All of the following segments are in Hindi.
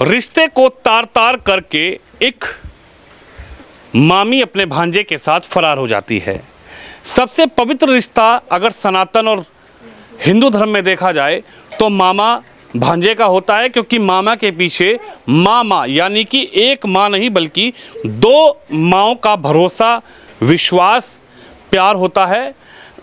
रिश्ते को तार तार करके एक मामी अपने भांजे के साथ फरार हो जाती है। सबसे पवित्र रिश्ता अगर सनातन और हिंदू धर्म में देखा जाए तो मामा भांजे का होता है, क्योंकि मामा के पीछे माँ यानी कि एक माँ नहीं बल्कि दो माँओं का भरोसा, विश्वास, प्यार होता है।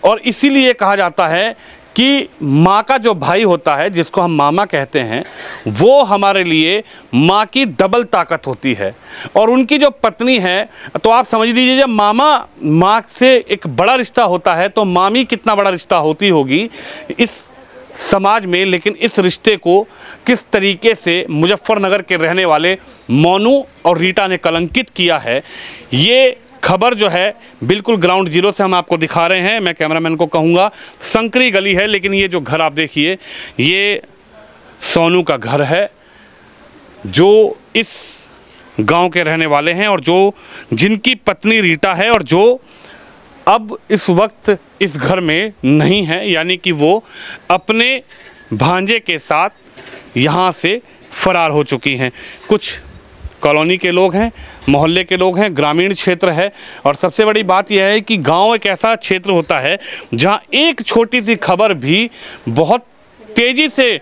और इसीलिए कहा जाता है कि माँ का जो भाई होता है, जिसको हम मामा कहते हैं, वो हमारे लिए माँ की डबल ताकत होती है। और उनकी जो पत्नी है, तो आप समझ लीजिए जब मामा माँ से एक बड़ा रिश्ता होता है तो मामी कितना बड़ा रिश्ता होती होगी इस समाज में। लेकिन इस रिश्ते को किस तरीके से मुजफ्फरनगर के रहने वाले मोनू और रीटा ने कलंकित किया है, ये खबर जो है बिल्कुल ग्राउंड जीरो से हम आपको दिखा रहे हैं। मैं कैमरामैन को कहूँगा, संकरी गली है, लेकिन ये जो घर आप देखिए ये सोनू का घर है, जो इस गांव के रहने वाले हैं और जो जिनकी पत्नी रीटा है और जो अब इस वक्त इस घर में नहीं है, यानी कि वो अपने भांजे के साथ यहाँ से फरार हो चुकी हैं। कुछ कॉलोनी के लोग हैं, मोहल्ले के लोग हैं, ग्रामीण क्षेत्र है। और सबसे बड़ी बात यह है कि गांव एक ऐसा क्षेत्र होता है जहां एक छोटी सी खबर भी बहुत तेज़ी से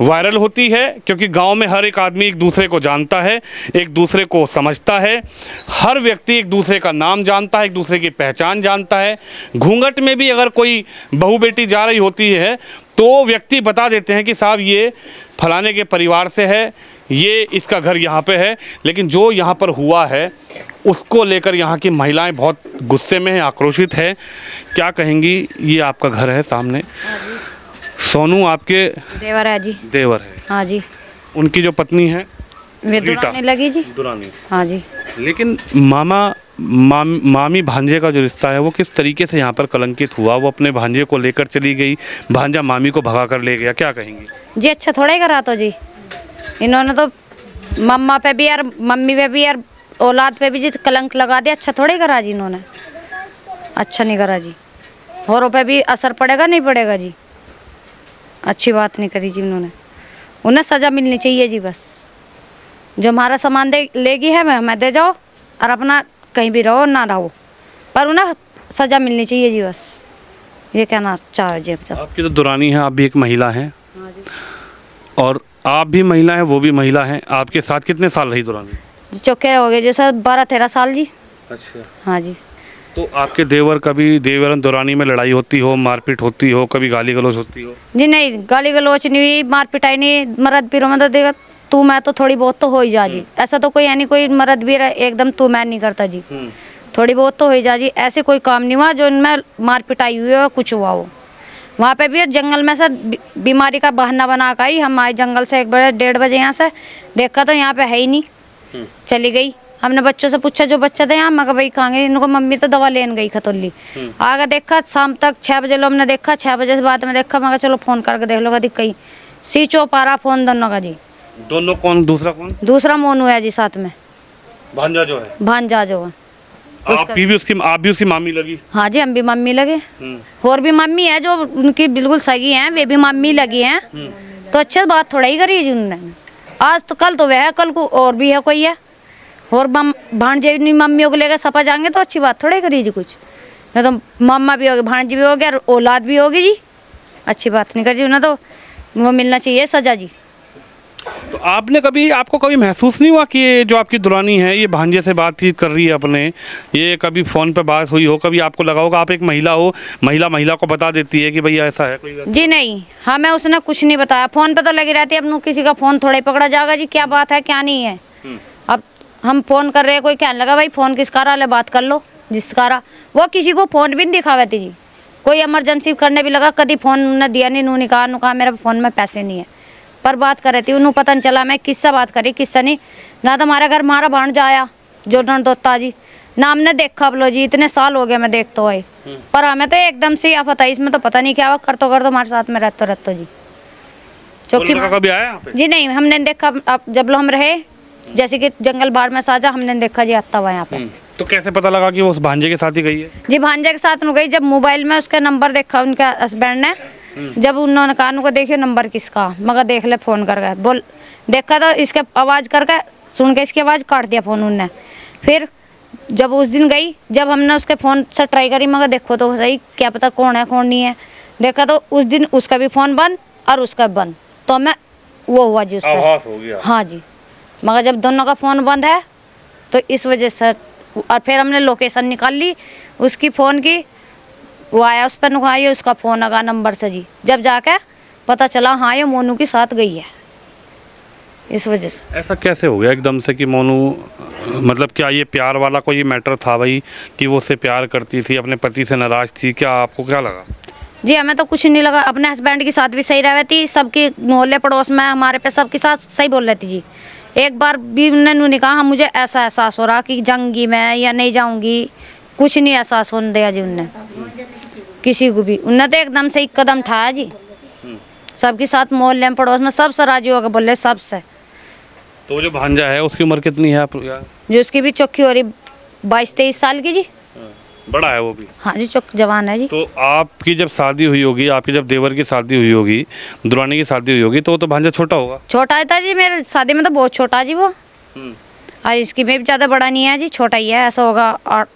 वायरल होती है, क्योंकि गांव में हर एक आदमी एक दूसरे को जानता है, एक दूसरे को समझता है, हर व्यक्ति एक दूसरे का नाम जानता है, एक दूसरे की पहचान जानता है। घूंघट में भी अगर कोई बहू बेटी जा रही होती है तो व्यक्ति बता देते हैं कि साहब ये फलाने के परिवार से है, ये इसका घर यहाँ पे है। लेकिन जो यहाँ पर हुआ है उसको लेकर यहाँ की महिलाएं बहुत गुस्से में हैं, आक्रोशित है। क्या कहेंगी? ये आपका घर है सामने, सोनू आपके देवर है जी। देवर है? हाँ जी। उनकी जो पत्नी है वे दुरानी लगी जी। दुरानी। हाँ जी। लेकिन मामी भांजे का जो रिश्ता है वो किस तरीके से यहाँ पर कलंकित हुआ? वो अपने भांजे को लेकर चली गई, भांजा मामी को भगा कर ले गया, क्या कहेंगी? जी अच्छा थोड़ा ही करा तो जी, इन्होंने तो मम्मा पे भी और मम्मी पे भी और औलाद पे भी जी कलंक लगा दिया। अच्छा थोड़ा ही करा जी इन्होंने, अच्छा नहीं करा जी। औरों पे भी असर पड़ेगा नहीं पड़ेगा जी, अच्छी बात नहीं करी जी उन्होंने। उन्हें सज़ा मिलनी चाहिए जी। बस जो हमारा सामान दे लेगी है हमें दे जाओ और अपना कहीं भी रहो ना रहो, पर उन्हें सज़ा मिलनी चाहिए जी। बस ये कहना चाहो जी। आपकी तो दुरानी है, आप भी एक महिला हैं और आप भी महिला हैं, वो भी महिला हैं। आपके साथ कितने साल रही दुरानी? चौके हो गए जैसा 12-13 साल जी। अच्छा। हाँ जी। तो आपके देवर कभी देवरन दुरानी में लड़ाई होती हो, मारपीट होती हो, कभी गाली गलौज होती हो? जी नहीं, गाली गलौच नहीं हुई, मार पिटाई नहीं। मर्द पीरों में तो देगा तू मैं तो थोड़ी बहुत तो हो ही जा जी। ऐसा तो कोई यानी कोई मर्द भी एकदम तू मैं नहीं करता जी, थोड़ी बहुत तो हो ही जा जी। ऐसे कोई काम नहीं हुआ जो इनमें मार पिटाई हुई हो, कुछ हुआ हो। वहाँ पे भी जंगल में से बीमारी का बहाना बना कर आई। हम आए जंगल से 1-1:30 बजे यहाँ से, देखा तो यहाँ पे है ही नहीं, चली गई। हमने बच्चों से पूछा जो बच्चे थे यहाँ, मैं भाई कहाँ गए? इनको मम्मी तो दवा लेने गई खतौली। आगे देखा शाम तक 6 बजे लो हमने देखा, 6 बजे से बाद में देखा, मैं चलो फ़ोन करके देख लो। दिख गई स्विच ऑफ आ रहा फ़ोन दोनों का जी। दोनों कौन? दूसरा कौन? दूसरा मोनू है जी साथ में, भांजा जो है। भांजा जो है। आप भी उसकी मामी लगी? हाँ जी, हम भी मम्मी लगे। और भी मम्मी है जो उनकी बिल्कुल सगी हैं, वे भी मम्मी लगी हैं। तो अच्छा बात थोड़ा ही करी जी उन्होंने। आज तो कल तो वह है, कल को और भी है कोई है। और भांजे मम्मियों को लेकर सपा जाएंगे तो अच्छी बात थोड़ी करी जी कुछ। नहीं तो मम्मा भी होगी, भांजी भी हो गया, औलाद भी होगी जी, अच्छी बात नहीं करी जी। उन्हें तो वो मिलना चाहिए सजा जी। तो आपको कभी महसूस नहीं हुआ कि ये जो आपकी दुरानी है ये भांजे से बातचीत कर रही है अपने, ये कभी फ़ोन पे बात हुई हो? कभी आपको लगा होगा आप एक महिला हो, महिला को बता देती है कि भैया ऐसा है कोई? जी नहीं, हमें उसने कुछ नहीं बताया। फ़ोन पे तो लगी रहती है, अब किसी का फ़ोन थोड़ा ही पकड़ा जाएगा जी, क्या बात है क्या नहीं है। अब हम फ़ोन कर रहे हैं, कोई कहने लगा भाई फ़ोन किसका रहा है, बात कर लो जिसका रहा। वो किसी को फ़ोन भी नहीं दिखावे थी जी। कोई इमरजेंसी करने भी लगा, कभी फ़ोन उन्होंने दिया नहीं। उन्होंने कहा मेरा फ़ोन में पैसे नहीं है, पर बात कर रही थी। उन्होंने पता नहीं चला मैं किससे बात करी किससे नहीं। ना तो हमारे घर हमारा भांजा आया जो नंदोता जी, ना हमने देखा बोलो जी, इतने साल हो गए मैं देख तो आई, पर हमें तो एकदम से आफत आई। इसमें तो पता नहीं क्या हुआ, कर तो हमारे साथ में रहते जी। चौकी कभी आया यहाँ पे? जी नहीं, हमने देखा। अब जब लो हम रहे जैसे कि जंगल बाहर में साजा, हमने देखा जी आता हुआ यहाँ पे। तो कैसे पता लगा कि वो उस भांजे के साथ ही गई है? जी भांजे के साथ में गई। जब मोबाइल में उसका नंबर देखा उनके हस्बैंड ने, जब उन्होंने कहा उनको देखियो नंबर किसका, मगर देख ले फ़ोन कर गए। बोल देखा तो इसके आवाज़ करके सुन के इसकी आवाज़ काट दिया फ़ोन उनने। फिर जब उस दिन गई, जब हमने उसके फ़ोन से ट्राई करी, मगर देखो तो सही क्या पता कौन है कौन नहीं है। देखा तो उस दिन उसका भी फ़ोन बंद और उसका भी बंद, तो मैं वो हुआ जी उस पर। आभास हो गया। हाँ जी, मगर जब दोनों का फ़ोन बंद है तो इस वजह से, और फिर हमने लोकेशन निकाल ली उसकी फ़ोन की, वो आया उस पर नुकाई, उसका फ़ोन लगा नंबर से जी, जब जाके पता चला हाँ ये मोनू के साथ गई है। इस वजह से ऐसा कैसे हो गया एकदम से कि मोनू, मतलब क्या ये प्यार वाला कोई मैटर था भाई कि वो उससे प्यार करती थी, अपने पति से नाराज़ थी, क्या आपको क्या लगा? जी हमें तो कुछ नहीं लगा, अपने हस्बैंड के साथ भी सही रहती, सबकी मोहल्ले पड़ोस में हमारे पे सबके साथ सही बोल रही थी जी। एक बार भी उन्होंने नहीं कहा हाँ मुझे ऐसा एहसास हो रहा कि जाऊंगी मैं या नहीं जाऊंगी, कुछ नहीं एहसास होने दिया जी उनने किसी को भी। उनने तो एकदम से एक कदम उठाया जी, सबके साथ मोहल्ले में पड़ोस में सबसे राजी होकर बोले सबसे। तो जो भांजा है उसकी उम्र कितनी है आप यार? जो उसकी भी चौकी हो रही 22-23 साल की जी। बड़ा है वो भी? हाँ जी चौक जवान है जी। तो आपकी जब शादी हुई होगी, आपकी जब देवर की शादी हुई होगी, दुरानी की शादी हुई होगी, तो भांजा छोटा होगा? छोटा ही था जी, मेरे शादी में तो बहुत छोटा जी वो। और इसकी में भी ज़्यादा बड़ा नहीं है जी, छोटा ही है, ऐसा होगा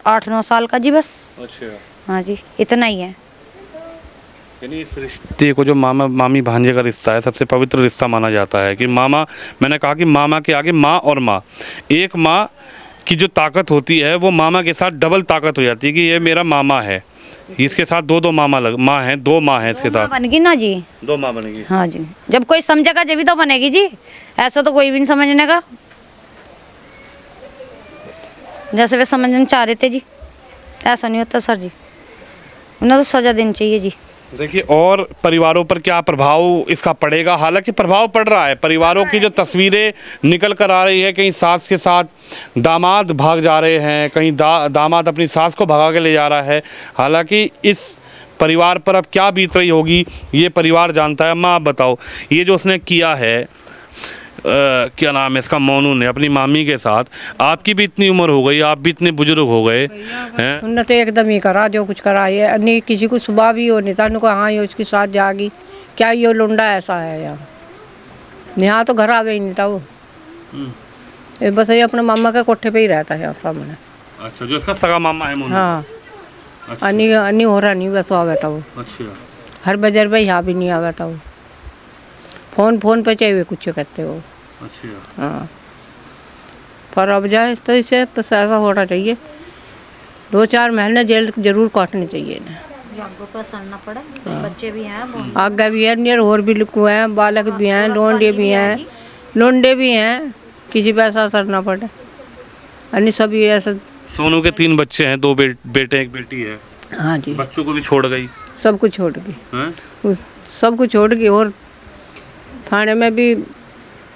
8-9 साल का जी बस। अच्छा। हाँ जी इतना ही है। यानी इस रिश्ते को, जो मामा मामी भांजे का रिश्ता है, सबसे पवित्र रिश्ता माना जाता है कि मामा, मैंने कहा कि मामा के आगे माँ और माँ, एक माँ की जो ताकत होती है वो मामा के साथ डबल ताकत हो जाती है कि ये मेरा मामा है, इसके साथ दो मामा माँ हैं, दो माँ हैं इसके साथ। बनेगी ना जी, 2 माँ बनेगी। हाँ जी, जब कोई समझेगा जब भी तो बनेगी जी, ऐसा तो कोई भी नहीं समझने का। जैसे वे समझना चाह रहे थे जी, ऐसा नहीं होता सर जी, उन्हें तो सजा देनी चाहिए जी। देखिए, और परिवारों पर क्या प्रभाव इसका पड़ेगा? हालांकि प्रभाव पड़ रहा है, परिवारों की जो तस्वीरें निकल कर आ रही है, कहीं सास के साथ दामाद भाग जा रहे हैं, कहीं दामाद अपनी सास को भगा के ले जा रहा है। हालांकि इस परिवार पर अब क्या बीत रही होगी ये परिवार जानता है। अम्मा आप बताओ, ये जो उसने किया है, क्या नाम है इसका, मोनू ने अपनी मामी के साथ, आपकी भी इतनी उम्र हो गई, आप भी इतने बुजुर्ग हो गए हैं। उन्होंने तो एकदम ही करा जो कुछ करा, ये नहीं किसी को सुबह भी हो नहीं था, उनको हाँ ये उसके साथ जागी, क्या ये लुंडा ऐसा है यहाँ तो घर आवे ही नहीं था वो। ये बस ये अपने मामा के कोठे पे ही रहता है यहाँ सामने। अच्छा, जो इसका सगा मामा है मोनू? हाँ। अच्छा। अन्नी हो रहा नहीं बस आवे था वो। अच्छा। हर बजर पे यहाँ भी नहीं आवे था वो, फोन पे चाहिए कुछ करते हो। अच्छा। हाँ, पर अब जाए तो इसे बस ऐसा होना चाहिए, 2-4 महीने जेल जरूर काटनी चाहिए इन्हें। बच्चे भी हैं, आगे भी है, नियर और भी लुकु हैं, बालक भी हैं, लोंडे भी हैं, किसी पे ऐसा असर ना पड़े। अन्य सभी ऐसा। सोनू के 3 बच्चे हैं, 2 बेटे 1 बेटी है। हाँ जी। बच्चों को भी छोड़ गई? सब कुछ छोड़ गई, हैं? सब कुछ छोड़ गई। और थाने में भी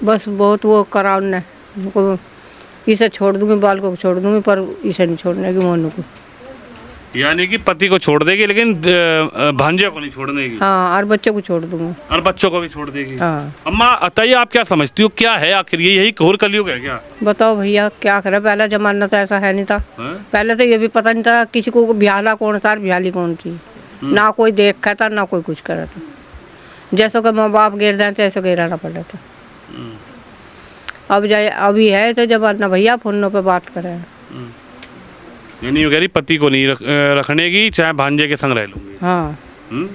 बस बहुत वो करा उनने, उनको इसे छोड़ दूंगी, बाल को छोड़ दूंगी, पर इसे नहीं छोड़ने की मोनू को। यानी कि पति को छोड़ देगी लेकिन भांजे को नहीं छोड़ने की? हाँ, और बच्चों को छोड़ दूंगी। और बच्चों को भी छोड़ देगी? हाँ। अम्मा बताइए, आप क्या समझती हो, क्या है आखिर ये, यही घोर कलयुग है क्या? बताओ भैया क्या करे, पहला जमाना तो ऐसा है नहीं था। पहले तो ये भी पता नहीं था किसी को ब्याहला कौन था और ब्याहली कौन थी, ना कोई देखा था ना कोई कुछ करा था। जैसो के माँ बाप गिर रहे थे ऐसे गिराना पड़ रहा था। अब जाए अभी है तो जमाना भैया फोनों पे बात करें। यानी कह रही पति को नहीं रखने की, चाहे भांजे के संग रह लूंगी। हाँ।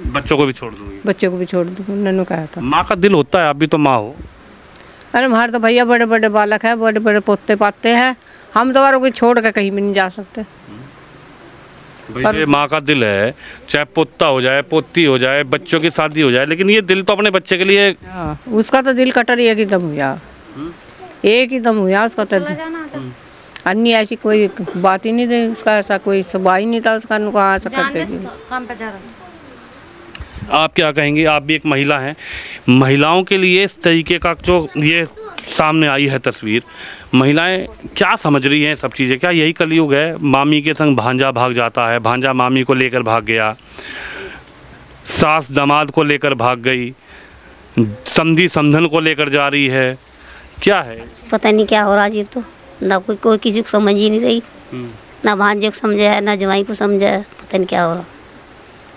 बच्चों को भी छोड़ दूंगी? बच्चों को भी छोड़ दूंगी, उन्होंने कहा था। माँ का दिल होता है, आप भी तो माँ हो। अरे हमारे तो भैया बड़े बड़े बालक हैं, बड़े बड़े पोते पाते हैं, हम तो वालों को छोड़ कर कहीं भी नहीं जा सकते। भाई ये माँ का दिल है, चाहे पोता हो जाए, पोती हो जाए, बच्चों की शादी हो जाए, लेकिन ये दिल तो अपने बच्चे के लिए। हाँ, उसका तो दिल कटर एक ही दम हुआ, एक ही दम हुआ उसका तो। अन्य ऐसी कोई बात ही नहीं थी उसका, ऐसा कोई स्वभाव ही नहीं था उसका, कहाँ ऐसा करते थे। आप क्या कहेंगे, आप भी एक महिला हैं, महिलाओं के लिए इस तरीके का जो ये सामने आई है तस्वीर, महिलाएं क्या समझ रही हैं सब चीज़ें? क्या यही कलयुग है? मामी के संग भांजा भाग जाता है, भांजा मामी को लेकर भाग गया, सास दामाद को लेकर भाग गई, समधी समधन को लेकर जा रही है, क्या है? पता नहीं क्या हो रहा जी, तो ना कोई किसी को समझ ही नहीं रही, ना भांजे को समझा है ना जवाई को समझा है, पता नहीं क्या हो रहा।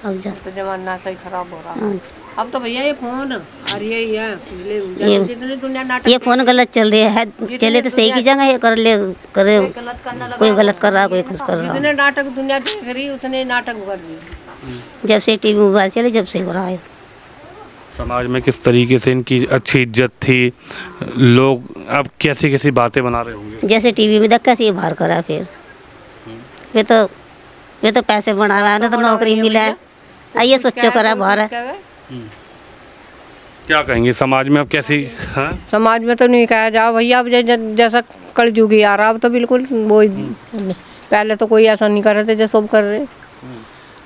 अब जा तो जमाना सही खराब हो रहा है। हाँ। अब तो भैया ये फोन और यही है ये- जितनी दुनिया नाटक ये फोन गलत चल रही है, चले तो सही की जगह है, कर ले करे कोई गलत कर रहा है, कोई कुछ कर रहा है। जितने नाटक दुनिया देख रही उतने नाटक कर रही। जब से टीवी मोबाइल चले जब से हो रहा है। समाज में किस तरीके से इनकी अच्छी इज्जत थी, लोग अब कैसी कैसी बातें बना रहे होंगे। जैसे टीवी में धक्का से ये बाहर करा, फिर वे तो पैसे बना रहा है ना, तो नौकरी मिला है, आइए सोचो करा बाहर है। क्या कहेंगे समाज में अब कैसी, हाँ? समाज में तो नहीं कहा जाओ भैया, अब जैसा कलयुगी आ रहा अब तो बिल्कुल वो पहले तो कोई ऐसा नहीं कर रहे थे जो सब कर रहे।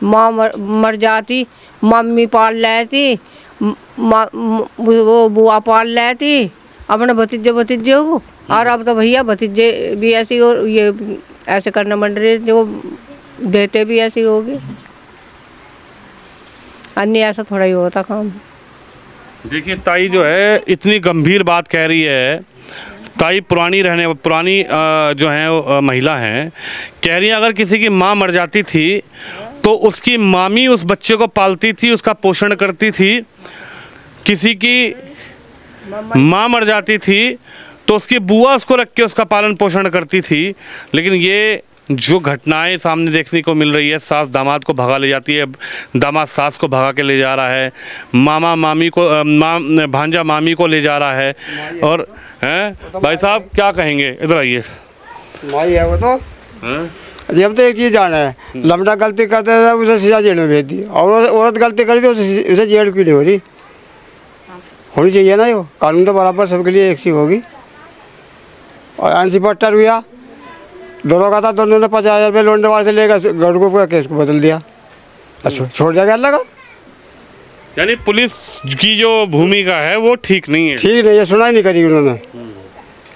माँ मर जाती, मम्मी पाल लेती, वो बुआ पाल लेती अपने भतीजे को, और अब तो भैया भतीजे भी ऐसी और ये ऐसे करने बन रहे जो देते भी ऐसी होगी। अन्य ऐसा थोड़ा ही होता काम। देखिए ताई जो है इतनी गंभीर बात कह रही है। ताई पुरानी जो है महिला हैं, कह रही हैं अगर किसी की माँ मर जाती थी तो उसकी मामी उस बच्चे को पालती थी, उसका पोषण करती थी। किसी की माँ मर जाती थी तो उसकी बुआ उसको रख के उसका पालन पोषण करती थी। लेकिन ये जो घटनाएं सामने देखने को मिल रही है, सास दामाद को भगा ले जाती है, दामाद सास को भगा के ले जा रहा है, मामा मामी को भांजा मामी को ले जा रहा है। और हैं भाई साहब क्या कहेंगे, इधर आइए। माई है वो तो, हैं? जब तो एक चीज़ जाना है, लमड़ा गलती करते थे उसे सीधा जेल में भेज दी, और औरत गलती करी तो उसे जेल क्यों नहीं हो रही, होनी चाहिए ना। यो कानून तो बराबर सबके लिए एक सी होगी। और एनसी पट्टर हुआ, दोनों का था, दोनों ने 50,000 रुपये लोंडेवाड़ से लेकर गड़कों का केस को बदल दिया। अच्छा छोड़ जाएगा अल्लाह का। यानी पुलिस की जो भूमिका है वो ठीक नहीं है। ठीक नहीं है, सुनाई नहीं करी उन्होंने,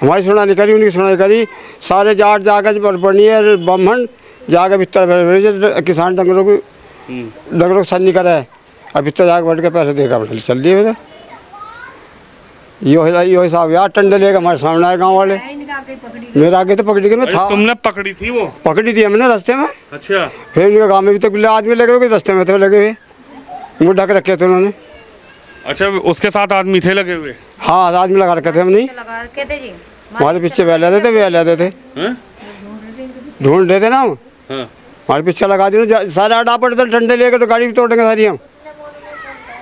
हमारी सुनाई नहीं करी, उनकी सुनाई करी। सारे जाट जाकर बरपनी है, ब्राह्मण जाकर भीतर किसान डंगरों को सन्नी करा है, अब भीतर जाकर बैठ के पैसे देगा चल दिए बेटा। यो हिसाब यार टंडे लेकर हमारे सामने आए गाँव वाले, मेरे आगे तो पकड़ी के मैं था। तुमने पकड़ी थी वो? पकड़ी थी हमने रास्ते में। अच्छा। फिर उनके गाँव में भी तो आदमी लगे हुए, रास्ते में तो लगे हुए, मुँह ढक रखे थे उन्होंने। अच्छा उसके साथ आदमी थे लगे हुए? हाँ आदमी लगा रखे थे, हम नहीं हमारे पीछे बह लेते थे हैं? ढूंढ रहे थे ना हम, हाँ। हमारे पीछे लगा दी, सारे अड्डा पड़े थे डंडे लेकर, तो गाड़ी भी तोड़ेंगे सारी हम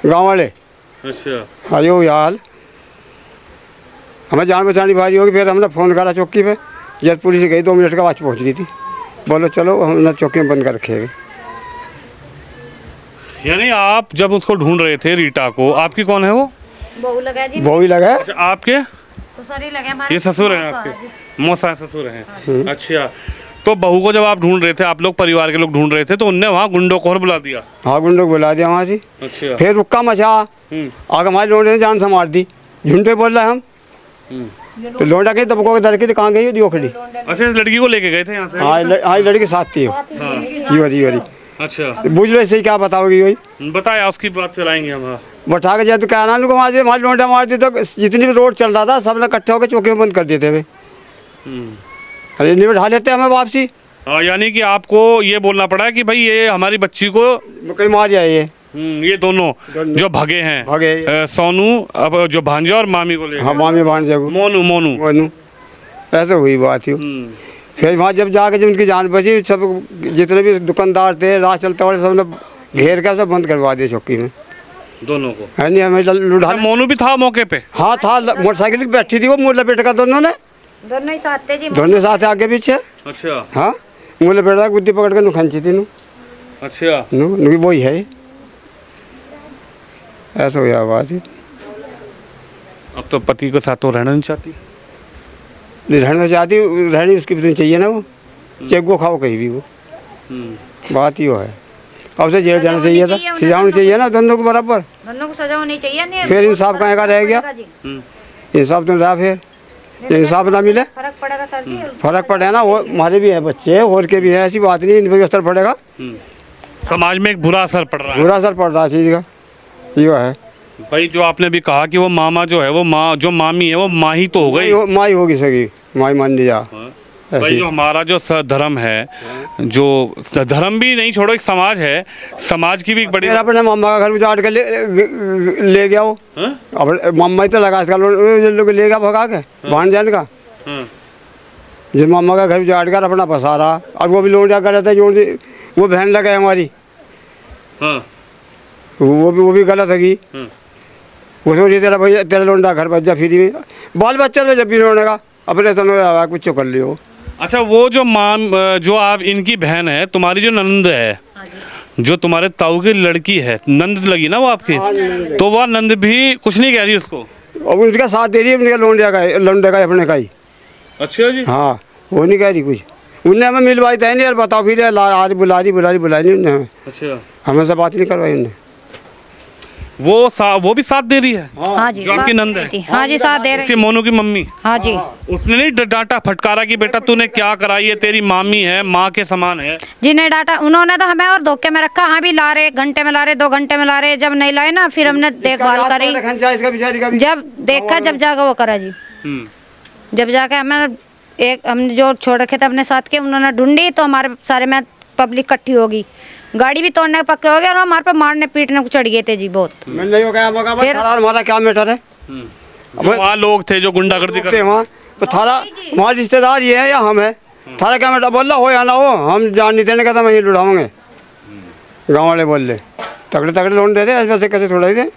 गाँव वाले। अच्छा। हाँ यो यार हमें जान बचानी भारी होगी। फिर हमने फ़ोन करा चौकी पे, जब पुलिस गई 2 मिनट के बाद पहुंच गई थी, बोलो चलो हमने चौकी में बंद कर रखे। यानी आप जब उसको ढूंढ रहे थे रीटा को, आपकी कौन है वो? बहू लगा जी, वो ही लगा है। अच्छा आपके ससुर ही लगे हमारे। ये ससुर हैं आपके? मौसा ससुर हैं। अच्छा तो बहू को जब आप ढूंढ रहे थे, आप लोग परिवार के लोग ढूंढ रहे थे, तो उनने वहाँ गुंडों को और बुला दिया? हाँ गुंडों को बुला दिया वहाँ से। अच्छा। फिर रुक्का मचा, आगे हमारे लोंडे ने जान संभाल दी, झुंडे बोल रहे हम। तो लोंडा के दबको के दर के, तो कहाँ गई दी ओखड़ी। अच्छा इस लड़की को लेके गए थे यहाँ से? हाँ लड़की साथ थी ये। अच्छा बुझ लो इससे क्या बताओगी वही बताया, उसकी बात चलाएंगे हम। हाँ। बैठा के जब तो कहना उनको वहाँ से हमारे लोंडा मार दी, तो जितनी भी रोड चल रहा था सब ने इकट्ठे होकर चौकी में बंद कर देते थे। अरे नहीं बैठा लेते हमें वापसी। यानी कि आपको ये बोलना पड़ा कि भाई ये हमारी बच्ची को कहीं मार जाए ये दोनों जो भगे हैं, सोनू अब जो भांजा और मामी को ले। हाँ मामी भांजे को, मोनू ऐसे हुई बात ही। फिर वहाँ जब जाके जब उनकी जान बची, सब जितने भी दुकानदार थे राह चलते वाले सब ने घेर कर सब बंद करवा दिया चौकी में दोनों को। है नहीं हमें लुढ़ा। मोनू भी था मौके पे? हाँ था, मोटरसाइकिल पे बैठी थी वो, मुँह लपेट का दोनों ही साथ थे जी, दोनों साथ आगे पीछे। अच्छा। हाँ मुँह लपेटा, गुद्दी पकड़ के खींची थी। अच्छा वही है, ऐसा हुआ बात है। अब तो पति के साथ तो रहना नहीं चाहती? नहीं रहना चाहती, रहनी उसकी भी चाहिए ना, वो चेक को खाओ कहीं भी, वो बात ही वो है। अब से जेल जाना चाहिए था, सजा होनी चाहिए ना दोनों को बराबर, दोनों को सजा होनी चाहिए। नहीं फिर इंसाफ कहाँ का रह गया, इंसाफ तो रहा, फिर इंसाफ ना मिले फर्क पड़ेगा सर जी, फर्क पड़ेगा ना। वो हमारे भी है बच्चे और के भी है, ऐसी बात नहीं, इन पर भी असर पड़ेगा। समाज में एक बुरा असर पड़ रहा है, बुरा असर पड़ रहा है चीज़ का, ये है भाई। जो आपने भी कहा कि वो मामा जो है वो माँ, जो मामी है वो माँ ही तो हो गई, माँ ही होगी सगी, माँ मान ली जा। भाई जो हमारा जो धर्म है, जो धर्म भी नहीं छोड़ो, एक समाज है, समाज की भी एक बड़ी। फिर अपने मामा का घर उजाड़ के ले गया वो। अब मामा ही तो लगा इसका लोग ले गया भगा के भान जान का। जिस मामा का घर उजाड़ कर अपना फंसा रहा, और वो भी लोग क्या कर रहे थे, जो वो बहन लगे हमारी, वो भी गलत है। वो सोची तेरा भैया तेरा लोंडा घर बच जा फ्री में, बाल बच्चा तो जब भी लोने का अपने तो कुछ कर लियो। अच्छा, वो जो जो आप इनकी बहन है, तुम्हारी जो नंद है, जो तुम्हारे ताऊ की लड़की है, नंद लगी ना वो आपकी, तो वह नंद भी कुछ नहीं कह रही उसको? अब उनका साथ दे रही है, उनका लोंडे का अपने का ही। अच्छा जी। हाँ, वो नहीं कह रही कुछ, उनने हमें मिलवाई था नहीं यार, बताओ फिर आज बुला रही नहीं उनने हमें। अच्छा, हमें से बात नहीं करवाई उनने। वो भी साथ दे रही है? हाँ जी, जो आपकी नंद है? हाँ जी, साथ दे रही। उसकी मोनू की मम्मी? हाँ जी। उसने नहीं डांटा फटकारा कि बेटा तूने क्या करा, ये तेरी मामी है, माँ के समान है? जी नहीं डांटा, उन्होंने तो हमें और धोखे में रखा। हाँ भी ला रहे, 1 घंटे में ला रहे, 2 घंटे में ला रहे, जब नहीं लाए ना फिर हमने देखभाल करी, जब देखा जब जाकर वो करा जी। जब जाके हमने जो छोड़ रखे थे अपने साथ के, उन्होंने ढूंढी तो हमारे सारे में पब्लिक इकट्ठी होगी, गाड़ी भी तोड़ने पक्के हो गए और हमारे पे मारने पीटने को चढ़ गए थे जी बहुत। फिर हमारा क्या मैटर है, वहाँ लोग थे जो गुंडागर्दी करते वहाँ तो थारा हमारा रिश्तेदार ये है या हम है, थारा क्या मैटर बोल रहा हो या ना हो, हम जान नहीं देने का था, वहीं लुढ़ाओगे। गाँव वाले बोल रहे तगड़े तगड़े लोन देते ऐसे कैसे थोड़ा थे,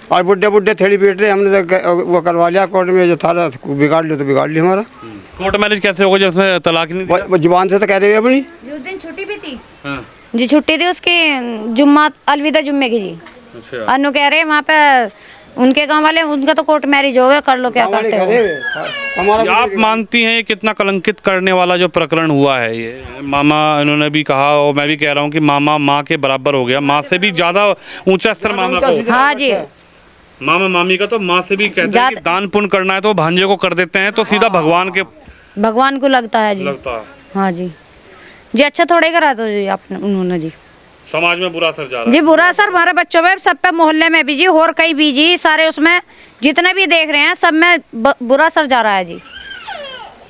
और बुढ़े थेड़ी पीट रहे, हमने तो वो करवा लिया कोर्ट में, जो थारा बिगाड़ लिया तो बिगाड़ लिया हमारा। कोर्ट मैरिज कैसे होगा जब उसने तलाक नहीं दिया? वो जुबान से तो कह रहे हैं अपनी। उस दिन छुट्टी भी थी जी, छुट्टी थी उसकी, जुम्मा अलविदा जुम्मे की जी। अच्छा। अनु कह रहे वहाँ पे उनके गांव वाले, उनका तो कोर्ट मैरिज हो गया, कर लो क्या करते हो। आप मानती हैं ये कितना कलंकित करने वाला जो प्रकरण हुआ है ये? मामा इन्होंने भी कहा और मैं भी कह रहा हूँ कि मामा माँ के बराबर हो गया, माँ से भी ज्यादा ऊंचा स्तर मामा को। हाँ जी, मामा मामी का तो माँ से भी कहते हैं कि दान पुण्य करना है तो भांजे को कर देते हैं, तो सीधा भगवान को लगता है जी। लगता है। हाँ जी जी, अच्छा थोड़े करा तो जी आपने, उन्होंने जी समाज में बुरा असर जा रहा है जी, बुरा असर हमारे बच्चों में, सब पे, मोहल्ले में भी जी, और कहीं भी जी, सारे उसमें जितने भी देख रहे हैं सब में बुरा असर जा रहा है जी।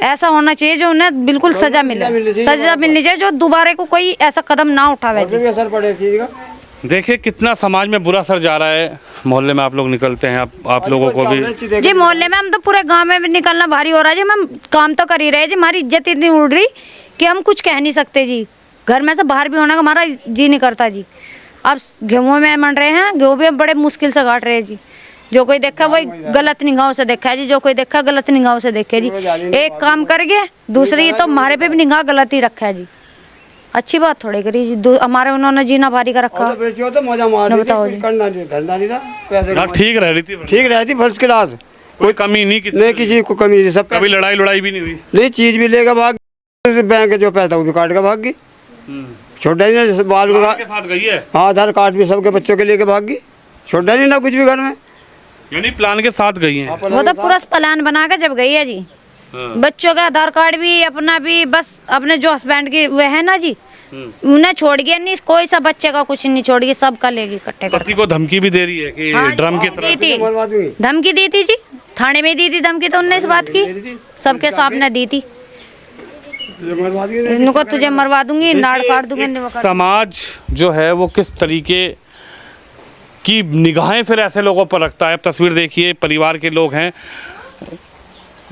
ऐसा होना चाहिए जो उन्हें बिल्कुल सजा मिले, सजा मिलनी चाहिए, जो दोबारा को कोई ऐसा कदम ना उठावे जी। देखिए कितना समाज में बुरा असर जा रहा है। मोहल्ले में आप लोग निकलते हैं, आप लोगों को भी जी, मोहल्ले में हम तो पूरे गांव में भी निकलना भारी हो रहा है जी। हम काम तो कर ही रहे जी, हमारी इज्जत इतनी उड़ रही कि हम कुछ कह नहीं सकते जी। घर में से बाहर भी होने का हमारा जी नहीं करता जी। अब गेहूँ में मंड रहे हैं, गेहूँ भी बड़े मुश्किल से काट रहे हैं जी। जो कोई देखा वही गलत निगाहों से देखा है जी, जो कोई देखा गलत निगाहों से देखे जी। एक काम करके दूसरी तो हमारे पे भी निगाह गलत ही रखा है जी। अच्छी बात थोड़ी करी जी, हमारे उन्होंने जीना भारी का रखा। बताओ जी, ठीक रह रही थी फर्स्ट क्लास, कोई कमी नहीं, किसी को कमी नहीं, सब कभी लड़ाई भी नहीं हुई। नहीं, चीज भी लेकर भाग, बैंक जो पैसा वो भी काट कर भाग गई, छोटा ही ना बाल के साथ गई है। हाँ, आधार कार्ड भी सबके बच्चों के लेके भाग गई, छोटा नहीं ना कुछ भी घर में, यानी प्लान के साथ गई है। वो तो पूरा प्लान बना के जब गई है जी। बच्चों का आधार कार्ड भी, अपना भी, बस अपने जो हस्बैंड की वे है ना जी, उन्हें छोड़ गया नहीं, कोई सा बच्चे का कुछ नहीं छोड़ गया, सब का लेगी इकट्ठे कर। पति को धमकी भी दे रही है कि ड्रम की तरह धमकी दी थी जी, थाने में दी थी धमकी, तो उनने इस बात की सबके सामने दी थी, इनको तुझे मरवा दूंगी, नाड़ काट दूंगी। समाज जो है वो किस तरीके की निगाहें फिर ऐसे लोगों पर रखता है। तस्वीर देखिए, परिवार के लोग हैं,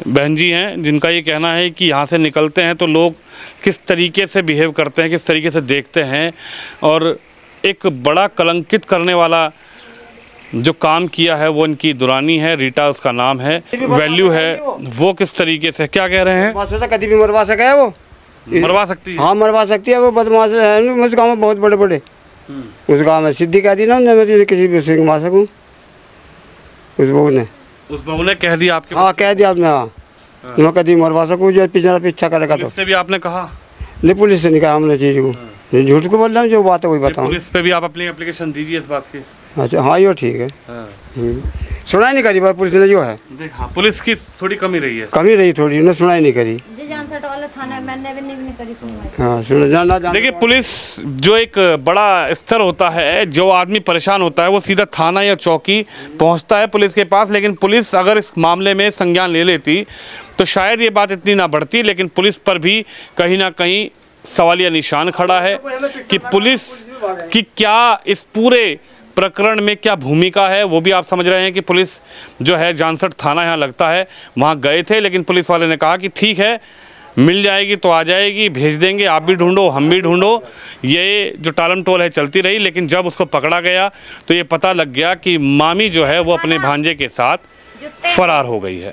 बहन जी हैं, जिनका ये कहना है कि यहाँ से निकलते हैं तो लोग किस तरीके से बिहेव करते हैं, किस तरीके से देखते हैं, और एक बड़ा कलंकित करने वाला जो काम किया है वो इनकी दुरानी है, रीटा उसका नाम है, वैल्यू है, वो किस तरीके से क्या कह रहे हैं? कभी भी मरवा सके है वो, मरवा सकती है। हाँ, मरवा सकती है वो, बदमाश है उस गाँव में बहुत बड़े बड़े, उस गाँव में सिद्धि कह दी ना मैं किसी भी से मार सकूँ, उस बहू ने कह दिया आपके? हाँ, कह दिया मैं, हाँ, मैं कभी मरवा सकूँ जो पीछा करेगा तो। पुलिस से भी आपने कहा? नहीं, पुलिस से नहीं कहा हमने चीज़ को, झूठ को बोल रहा हूँ, जो बात है वही बताऊँ। पुलिस पे भी आप अपनी एप्लीकेशन दीजिए इस बात की। अच्छा, हाँ, ये ठीक है। सुनाई नहीं करी बात पुलिस ने जो है। हाँ, पुलिस की थोड़ी कमी रही है, कमी रही थोड़ी, उन्हें सुनाई नहीं करी। हाँ, सुना। देखिए, पुलिस जो एक बड़ा स्तर होता है, जो आदमी परेशान होता है वो सीधा थाना या चौकी पहुंचता है पुलिस के पास, लेकिन पुलिस अगर इस मामले में संज्ञान ले लेती तो शायद ये बात इतनी ना बढ़ती, लेकिन पुलिस पर भी कहीं ना कहीं सवालिया निशान खड़ा है कि पुलिस की क्या इस पूरे प्रकरण में क्या भूमिका है। वो भी आप समझ रहे हैं कि पुलिस जो है जानसठ थाना यहाँ लगता है, वहाँ गए थे, लेकिन पुलिस वाले ने कहा कि ठीक है, मिल जाएगी तो आ जाएगी, भेज देंगे, आप भी ढूंढो हम भी ढूंढो। ये जो टालम टोल है चलती रही, लेकिन जब उसको पकड़ा गया तो ये पता लग गया कि मामी जो है वो अपने भांजे के साथ फरार हो गई है।